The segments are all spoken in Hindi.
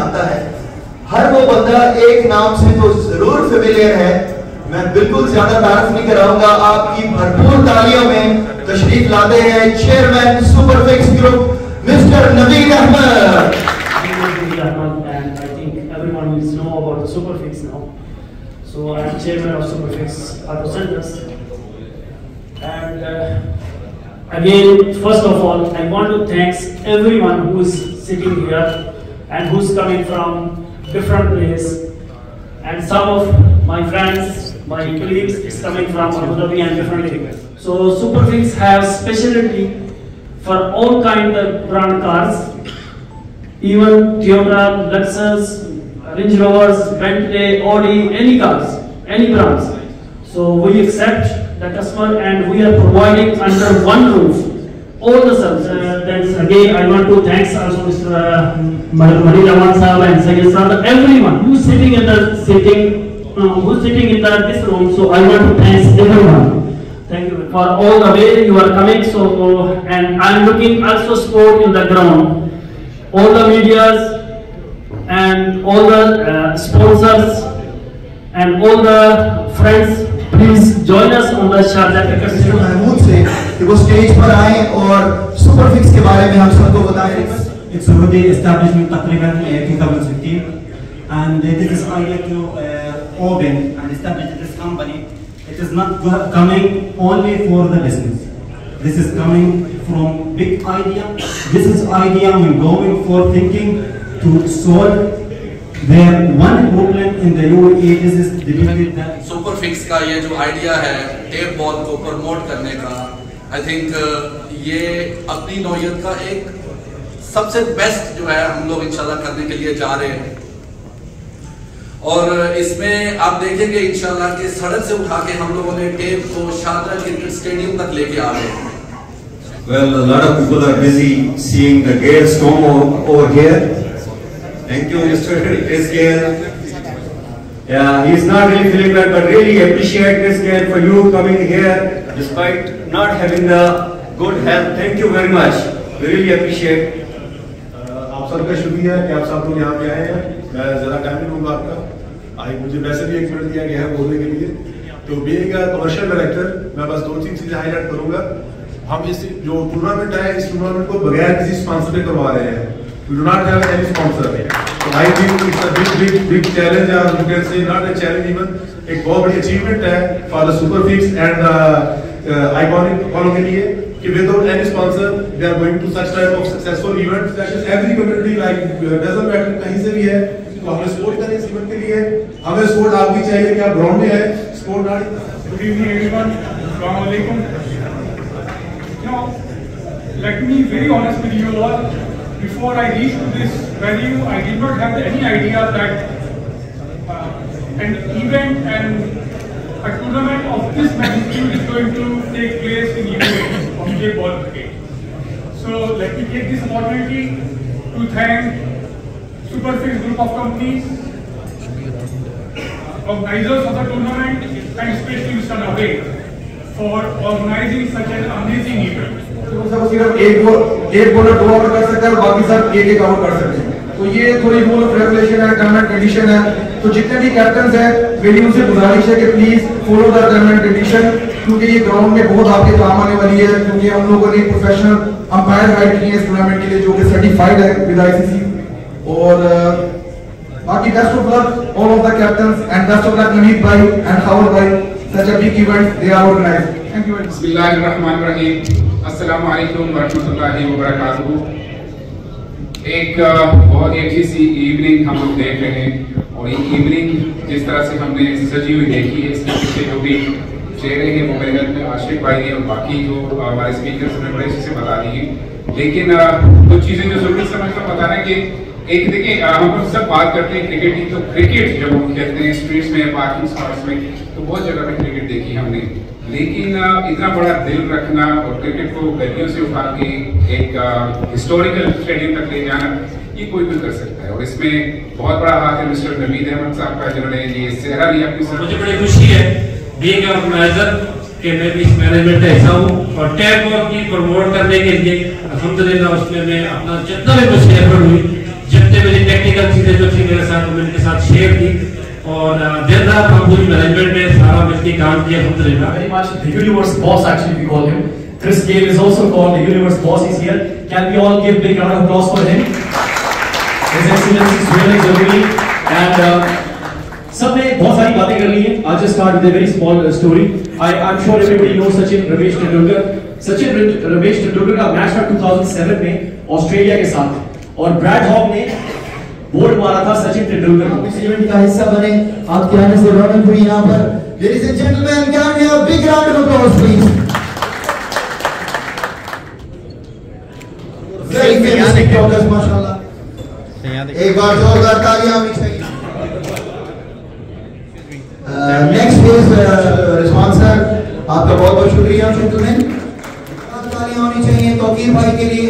जानता है, हर वो बंदा एक नाम से तो जरूर फेमिलियर है। मैं बिल्कुल ज्यादा तारीफ नहीं कराऊंगा, आपकी भरपूर तालियों में तशरीफ लाते हैं chairman Superfix group mister Naveed Ahmed. And I think everyone will know about the Superfix now. So I am chairman of Superfix Auto Centers. And again, first of all, I want to thank everyone who is sitting here and who is coming from different places. And some of my friends, my colleagues, is coming from Abu Dhabi and different areas. So Superfix has specialty for all kind of brand cars. Even Toyota, Lexus, Range Rovers, Bentley, Audi, any cars, any brands. So we accept the customer and we are providing under one roof all the services. Then again I want to thank also Mr. Mani Rahman Sahab and Sayyid Sahab, everyone who's sitting in this room. So I want to thank everyone. Thank you for all the way you are coming. So and I am looking also support in the ground. All the medias and all the sponsors and all the friends, please join us on the Sharjah Technical Mahmood से कि वो स्टेज पर आए और सुपरफिक्स के बारे में हम सबको बताएं। It's already establishment तकरीबन 2016 and this is idea to open and establish this company. It is not coming only for the business. This is coming from big idea. This is idea when going for thinking to solve their one problem in the UAE. This is the Superfix का ये जो आइडिया है टेप बॉल को प्रमोट करने का, आई थिंक ये अपनी नौयत का एक सबसे बेस्ट जो है हम लोग इंशाल्लाह करने के लिए जा रहे हैं। और इसमें आप देखेंगे इंशाल्लाह कि सड़क से उठा के हम लोगों ने टेप को शारजा क्रिकेट स्टेडियम तक लेके आ रहे हैं। Well, a lot of people are busy seeing the Gale storm over here. Thank you, Mr. Chris Gale. Yeah, he's not really feeling well, but really appreciate Chris Gale for you coming here despite not having the good health. Thank you very much. We really appreciate. आप सबका शुक्रिया कि आप सब लोग यहाँ पे आए हैं। मैं ज़रा टाइम नहीं लूँगा आपका। आज मुझे वैसे भी 1 मिनट दिया गया है बोलने के लिए। तो बीइंग अ कमर्शियल डायरेक्टर, मैं बस 2-3 चीज़ें हाईलाइट करूँगा। हम इस जो टूर्नामेंट है, इस टूर्नामेंट को बगैर किसी स्पॉन्सर के करवा रहे हैं। We do not have any sponsor. So I think it's a big challenge, or you can say not a challenge even. एक बहुत बड़ी achievement है for the Superfix and Iconic वालों के लिए कि without any sponsor they are going to such type of successful events. That is every community like doesn't matter कहीं से भी है, तो हमें support करें इस event के लिए। हमें support आपकी चाहिए कि आप ground में है, support ना। Good evening everyone. Assalamu alaikum. You know, let me be very honest with you all. Before I reached to this venue, I did not have any idea that an event and a tournament of this magnitude is going to take place in UAE of J ball cricket. So let me take this opportunity to thank Superfix group of companies, organizers of the tournament, and especially Mr. Naveed for organizing such an amazing event. तो सिर्फ एक बॉलर 2 ओवर कर सकता है और बाकी सब एक ओवर कर सकते हैं। तो ये थोड़ी रूल ऑफ रेगुलेशन है, टर्म एंड कंडीशन है। तो जितने भी कैप्टन्स हैं मेरी उनसे गुजारिश है कि please follow the term and condition, क्योंकि ये ग्राउंड में बहुत आपके काम आने वाली है। क्योंकि हम लोगों ने प्रोफेशनल अंपायर हायर किए हैं इस टूर्नामेंट के लिए जो कि सर्टिफाइड है विद आईसीसी। और बाकी best of luck all of the captains and best of luck Naveed भाई एंड खावर भाई, such a big event they are organized. Thank you very much. बिस्मिल्लाहिर्रहमानिर्रहीम, अस्सलामु अलैकुम वरहमतुल्लाहि वबरकातुहू। एक बहुत ही अच्छी सी इवनिंग हम लोग देख रहे हैं और ये इवनिंग जिस तरह से हमने सजी हुई देखी है, इसके पीछे जो भी चेहरे हैं वो मेरे घर में आशिक भाई हैं और बाकी जो हमारे स्पीकर उन्होंने बड़े अच्छे से बता दी हैं। लेकिन कुछ चीज़ें जो जरूरी समझकर बताना है कि एक देखिए हम लोग सब बात करते हैं क्रिकेट की, तो क्रिकेट जब हम खेलते हैं स्ट्रीट्स में बाकी स्पॉट्स में तो बहुत जगह पे क्रिकेट देखी हमने, लेकिन इतना बड़ा दिल रखना और क्रिकेट को गलियों से उठा के एक हिस्टोरिकल स्टेडियम तक ले जाना ये कोई भी कर सकता है। और इसमें बहुत बड़ा हाथ है मिस्टर नवीद अहमद साहब का जिन्होंने ये सेहरा लिया अपनी। मुझे बड़ी खुशी है बीइंग ऑर्गेनाइजर कि मैं भी इस मैनेजमेंट का हिस्सा हूँ और टैग की प्रमोट करने के लिए अल्हम्दुलिल्लाह उसमें मैं अपना जितना भी कुछ एफर्ट हुई जितने जितने मेरी टेक्निकल चीजें जो थी मेरे साथ मैंने इनके साथ शेयर की और दिन रात हम पूरी मैनेजमेंट में सारा मिलकर काम किया अल्हम्दुलिल्लाह। Very much the universe boss actually we call him. Chris Gayle is also called the universe boss. He's here. Can we all give big round of applause for him? His Excellency is really Zaruri and सबने बहुत सारी बातें कर ली हैं. I'll just start with a very small story. I'm sure everybody knows Sachin Ramesh Tendulkar. Sachin Ramesh Tendulkar का मैच था 2007 में ऑस्ट्रेलिया के साथ और ब्रैड हॉग ने बोल्ड मारा था सचिन तेंदुलकर को. इस इवेंट का हिस्सा बने. आपके आने से रौनक हुई यहाँ पर. Ladies and gentlemen, can we have a big round of applause, please? Very famous TikTokers, माशाल्लाह. एक बार जोरदार तालियां होनी चाहिए. Next is Rizwan sir. आपका बहुत बहुत शुक्रिया gentlemen. तालियां होनी चाहिए तौकीर भाई के लिए.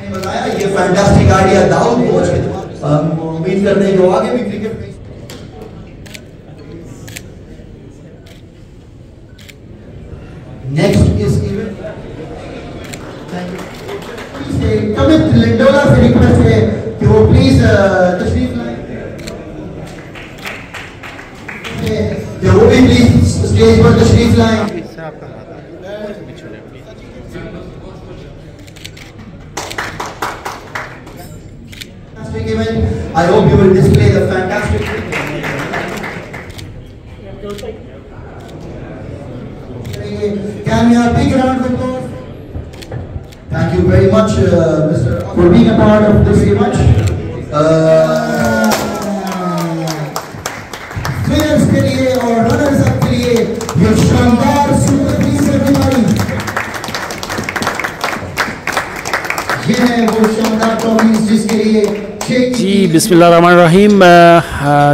बताया ये फैंटास्टिक आइडिया दाऊद कोच के दिमाग. उम्मीद करते हैं जो आगे भी क्रिकेट में. Next is event. कमित लिंडोला से रिक्वेस्ट है कि वो प्लीज तशरीफ लाएं. कि वो भी प्लीज स्टेज पर तशरीफ लाएं. Event. I hope you will display the fantastic. Can we have a big round of applause? Thank you very much, Mr. for being a part of this event. Winners के लिए और runners up के लिए ये शानदार सुपर प्लीज everybody. ये है वो शानदार ट्रॉफीज जिसके लिए जी बिस्मिल्लाहिर्रहमानिर्रहीम.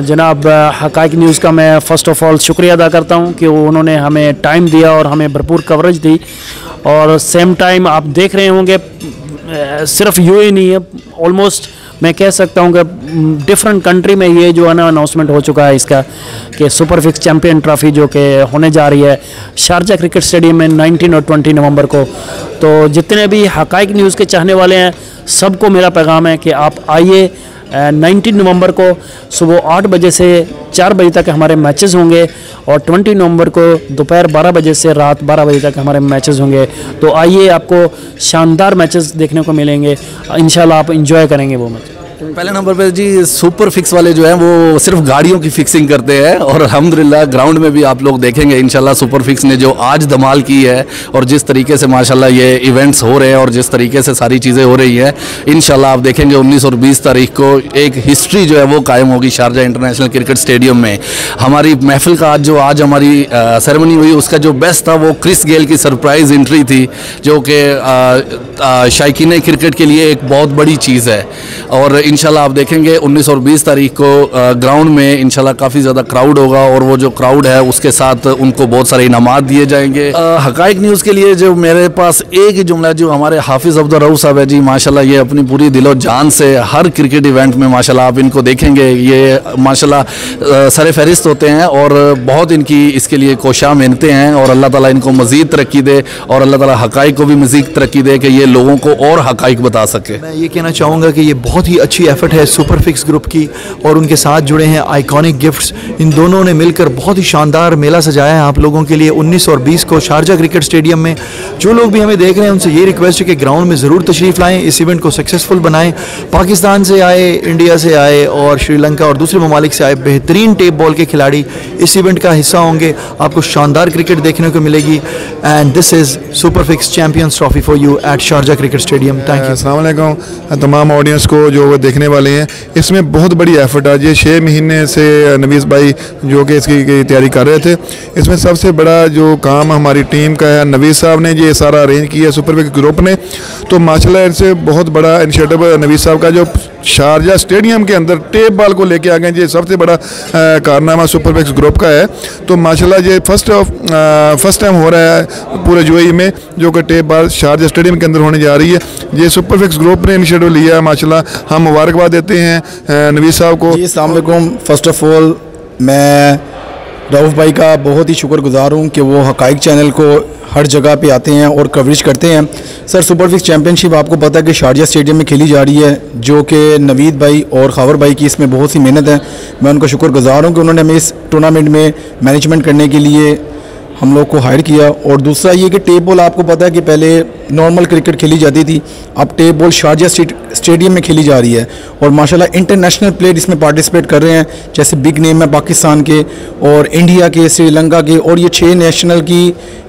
जनाब हकाइक न्यूज़ का मैं फ़र्स्ट ऑफ़ ऑल शुक्रिया अदा करता हूं कि उन्होंने हमें टाइम दिया और हमें भरपूर कवरेज दी और सेम टाइम आप देख रहे होंगे सिर्फ यू ही नहीं है, ऑलमोस्ट मैं कह सकता हूं कि डिफरेंट कंट्री में ये जो है ना अनाउंसमेंट हो चुका है इसका कि सुपर फिक्स चैम्पियन ट्रॉफी जो कि होने जा रही है शारजा क्रिकेट स्टेडियम में 19 और 20 नवंबर को. तो जितने भी हकाइक न्यूज़ के चाहने वाले हैं सबको मेरा पैगाम है कि आप आइए. 19 नवंबर को सुबह 8 बजे से 4 बजे तक हमारे मैचेस होंगे और 20 नवंबर को दोपहर 12 बजे से रात 12 बजे तक हमारे मैचेस होंगे. तो आइए, आपको शानदार मैचेस देखने को मिलेंगे. इंशाल्लाह आप एंजॉय करेंगे वो मैच. पहले नंबर पे जी सुपर फिक्स वाले जो हैं वो सिर्फ गाड़ियों की फिक्सिंग करते हैं और अल्हम्दुलिल्लाह ग्राउंड में भी आप लोग देखेंगे इंशाल्लाह सुपर फिक्स ने जो आज धमाल की है और जिस तरीके से माशाल्लाह ये इवेंट्स हो रहे हैं और जिस तरीके से सारी चीज़ें हो रही हैं इंशाल्लाह आप देखेंगे 19 और 20 तारीख को एक हिस्ट्री जो है वो कायम होगी शारजा इंटरनेशनल क्रिकेट स्टेडियम में. हमारी महफिल का आज हमारी सेरेमनी हुई उसका जो बेस्ट था वो क्रिस गेल की सरप्राइज़ एंट्री थी जो कि शायकीन क्रिकेट के लिए एक बहुत बड़ी चीज़ है और इंशाल्लाह आप देखेंगे 19 और 20 तारीख को ग्राउंड में इंशाल्लाह काफ़ी ज़्यादा क्राउड होगा और वो जो क्राउड है उसके साथ उनको बहुत सारे इनामात दिए जाएंगे. हकाइक न्यूज़ के लिए जो मेरे पास एक ही जुमला जो हमारे हाफिज़ अब्दुल रऊफ साहब है जी माशाल्लाह ये अपनी पूरी दिलो जान से हर क्रिकेट इवेंट में माशाल्लाह आप इनको देखेंगे ये माशाल्लाह सर फहरिस्त होते हैं और बहुत इनकी इसके लिए कोशां मेहनतें हैं और अल्लाह ताला इनको मज़ीद तरक्की दे और अल्लाह ताला हकाइक को भी मज़ीद तरक्की दे कि ये लोगों को और हकाइक बता सके. मैं ये कहना चाहूँगा कि ये बहुत ही अच्छी एफर्ट है सुपर फिक्स ग्रुप की और उनके साथ जुड़े हैं आइकॉनिक गिफ्ट्स. इन दोनों ने मिलकर बहुत ही शानदार मेला सजाया है आप लोगों के लिए 19 और 20 को शारजा क्रिकेट स्टेडियम में. जो लोग भी हमें देख रहे हैं उनसे ये रिक्वेस्ट है कि ग्राउंड में ज़रूर तशरीफ़ लाएँ, इस इवेंट को सक्सेसफुल बनाएं. पाकिस्तान से आए, इंडिया से आए और श्रीलंका और दूसरे ममालिक से आए बेहतरीन टेप बॉल के खिलाड़ी इस इवेंट का हिस्सा होंगे. आपको शानदार क्रिकेट देखने को मिलेगी and this is super fix champions trophy for you at Sharjah cricket stadium. Thank you. अस्सलाम वालेकुम तमाम ऑडियंस को जो देखने वाले हैं. इसमें बहुत बड़ी एफर्ट है. ये 6 महीने से नवीस भाई जो कि इसकी तैयारी कर रहे थे. इसमें सबसे बड़ा जो काम हमारी टीम का है, नवीस साहब ने ये सारा अरेंज किया सुपर फिक्स ग्रुप ने. तो माशाल्लाह इनसे बहुत बड़ा इनिशिएटिव नवीस साहब का जो शारजा स्टेडियम के अंदर टेप बॉल को लेके आ गए. ये सबसे बड़ा कारनामा सुपर फिक्स ग्रुप का है. तो माशाल्लाह ये फर्स्ट टाइम हो रहा है पूरे यूएई में जो कि टेप बॉल शारजा स्टेडियम के अंदर होने जा रही है. ये सुपर फिक्स ग्रुप ने इनिशिएटिव लिया है. माशाल्लाह हम मुबारकबाद देते हैं नवीस साहब को. अस्सलाम वालेकुम. फर्स्ट ऑफ ऑल मैं रऊफ़ भाई का बहुत ही शुक्रगुजार हूँ कि वो हक़ाइक़ चैनल को हर जगह पे आते हैं और कवरेज करते हैं। सर, सुपरफिक्स चैम्पियनशिप आपको पता है कि शारजा स्टेडियम में खेली जा रही है, जो कि नवीद भाई और खावर भाई की इसमें बहुत सी मेहनत है। मैं उनका शुक्रगुजार हूँ कि उन्होंने हमें इस टूर्नामेंट में मैनेजमेंट करने के लिए हम लोग को हायर किया। और दूसरा ये कि टेप बॉल आपको पता है कि पहले नॉर्मल क्रिकेट खेली जाती थी, अब टेप बॉल शारजा स्टेडियम में खेली जा रही है और माशाल्लाह इंटरनेशनल प्लेयर इसमें पार्टिसिपेट कर रहे हैं, जैसे बिग नेम है पाकिस्तान के और इंडिया के, श्रीलंका के, और ये 6 नेशनल की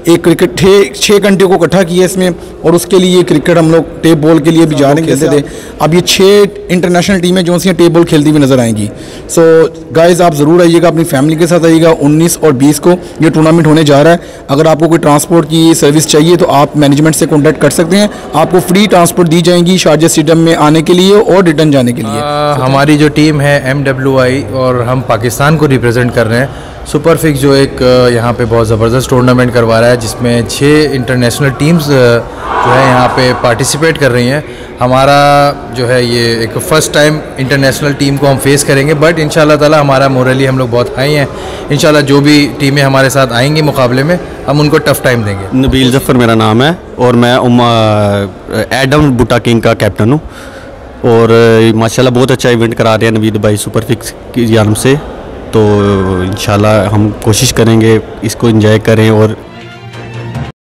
एक क्रिकेट 6 घंटे को इकट्ठा किया इसमें। और उसके लिए क्रिकेट हम लोग टेप बॉल के लिए भी जा रहे हैं, थे अब ये 6 इंटरनेशनल टीमें जो सी टेप बॉल खेलती हुई नजर आएंगी। सो गाइज, आप ज़रूर आइएगा, अपनी फैमिली के साथ आइएगा। 19 और 20 को ये टूर्नामेंट होने जा रहा है। अगर आपको कोई ट्रांसपोर्ट की सर्विस चाहिए तो आप मैनेजमेंट से कॉन्टैक्ट कर सकते हैं, आपको फ्री ट्रांसपोर्ट दी जाएंगी शारजा स्टेडियम में आने के लिए और रिटर्न जाने के लिए। हमारी जो टीम है MWI और हम पाकिस्तान को रिप्रेजेंट कर रहे हैं। सुपरफिक्स जो एक यहाँ पे बहुत ज़बरदस्त टूर्नामेंट करवा रहा है, जिसमें 6 इंटरनेशनल टीम्स जो है यहाँ पे पार्टिसिपेट कर रही हैं। हमारा जो है ये एक फ़र्स्ट टाइम इंटरनेशनल टीम को हम फेस करेंगे, बट इंशाल्लाह ताला हमारा मोरली हम लोग बहुत हाई हैं। इंशाल्लाह जो भी टीमें हमारे साथ आएंगी मुकाबले में, हम उनको टफ़ टाइम देंगे। नबील जफ़र मेरा नाम है और मैं एडम बुटा किंग का कैप्टन हूँ और माशाल्लाह बहुत अच्छा इवेंट करा रहे हैं नवीद भाई सुपरफिक्स की जानब से। तो इंशाल्लाह हम कोशिश करेंगे इसको एंजॉय करें और